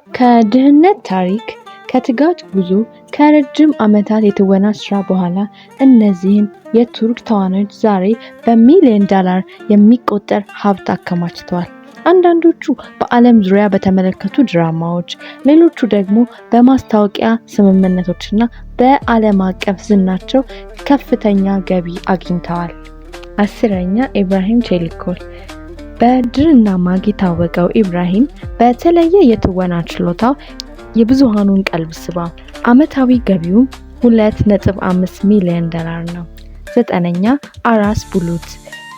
ከድህነት ታሪክ፣ ከትጋት ጉዞ፣ ከረጅም ዓመታት የትወና ስራ በኋላ እነዚህን የቱርክ ተዋናዮች ዛሬ በሚሊዮን ዶላር የሚቆጠር ሀብት አከማችተዋል። አንዳንዶቹ በዓለም ዙሪያ በተመለከቱ ድራማዎች፣ ሌሎቹ ደግሞ በማስታወቂያ ስምምነቶችና በዓለም አቀፍ ዝናቸው ከፍተኛ ገቢ አግኝተዋል። 10ኛ ኢብራሂም ቼሊኮል። በድርና ማግ የታወቀው ኢብራሂም በተለየ የትወና ችሎታው የብዙሃኑን ቀልብ ስቧል። ዓመታዊ ገቢውም $2.5 ሚሊዮን ነው። 9ኛ አራስ ቡሉት።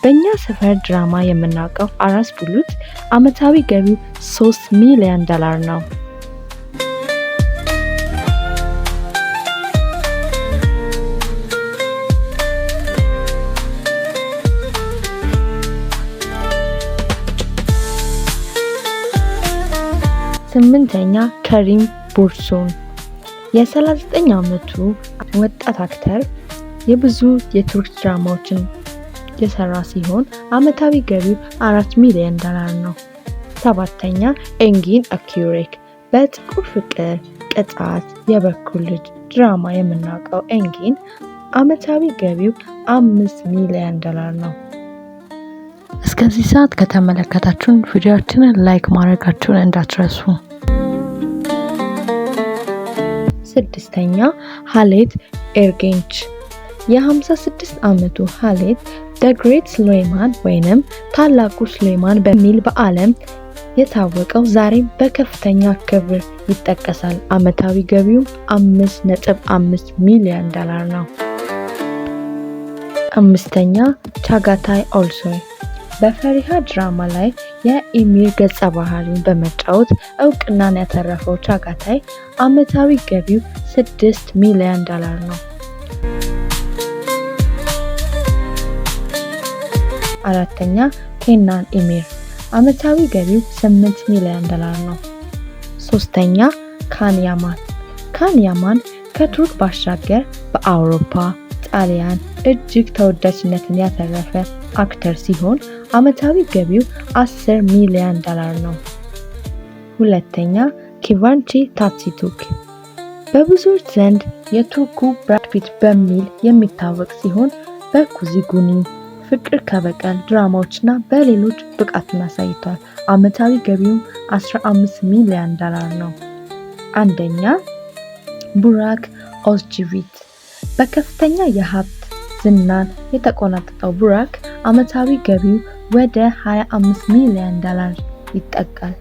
በእኛ ሰፈር ድራማ የምናውቀው አራስ ቡሉት ዓመታዊ ገቢው $3 ሚሊዮን ነው። 8ኛ ከሪም ቡርሱን። የ39 ዓመቱ ወጣት አክተር የብዙ የቱርክ ድራማዎችን የሰራ ሲሆን ዓመታዊ ገቢው $4 ሚሊዮን ነው። 7ኛ ኤንጊን አኪዩሬክ። በጥቁር ፍቅር፣ ቅጣት፣ የበኩር ልጅ ድራማ የምናውቀው ኤንጊን ዓመታዊ ገቢው $5 ሚሊዮን ነው። እስከዚህ ሰዓት ከተመለከታችሁን ቪዲዮአችንን ላይክ ማድረጋችሁን እንዳትረሱ። 6ኛ ሃሌት ኤርጌንች። የ56 ዓመቱ ሃሌት ዘ ግሬት ሱሌይማን ወይንም ታላቁ ሱሌይማን በሚል በዓለም የታወቀው ዛሬም በከፍተኛ ክብር ይጠቀሳል። ዓመታዊ ገቢውም $5.5 ሚሊዮን ነው። 5ኛ ቻጋታይ ኦልሶይ። በፈሪሃ ድራማ ላይ የኢሚር ገጸ ባህሪን በመጫወት እውቅናን ያተረፈው ቻጋታይ ዓመታዊ ገቢው $6 ሚሊዮን ነው። 4ኛ ኬናን ኢሚር። ዓመታዊ ገቢው $8 ሚሊዮን ነው። 3ኛ ካን ያማን። ካን ያማን ከቱርክ ባሻገር በአውሮፓ፣ ጣሊያን እጅግ ተወዳጅነትን ያተረፈ አክተር ሲሆን ዓመታዊ ገቢው $10 ሚሊዮን ነው። 2ኛ ኪቫንቺ ታትሲቱክ። በብዙዎች ዘንድ የቱርኩ ብራድ ፒት በሚል የሚታወቅ ሲሆን በኩዚጉኒ፣ ፍቅር ከበቀል ድራማዎችና በሌሎች ብቃቱን አሳይቷል። ዓመታዊ ገቢውም $15 ሚሊዮን ነው። 1ኛ ቡራክ ኦዝጂቪት። በከፍተኛ የሀብት ዝናን የተቆናጠጠው ቡራክ ዓመታዊ ገቢው ወደ $25 ሚሊዮን ይጠጋል።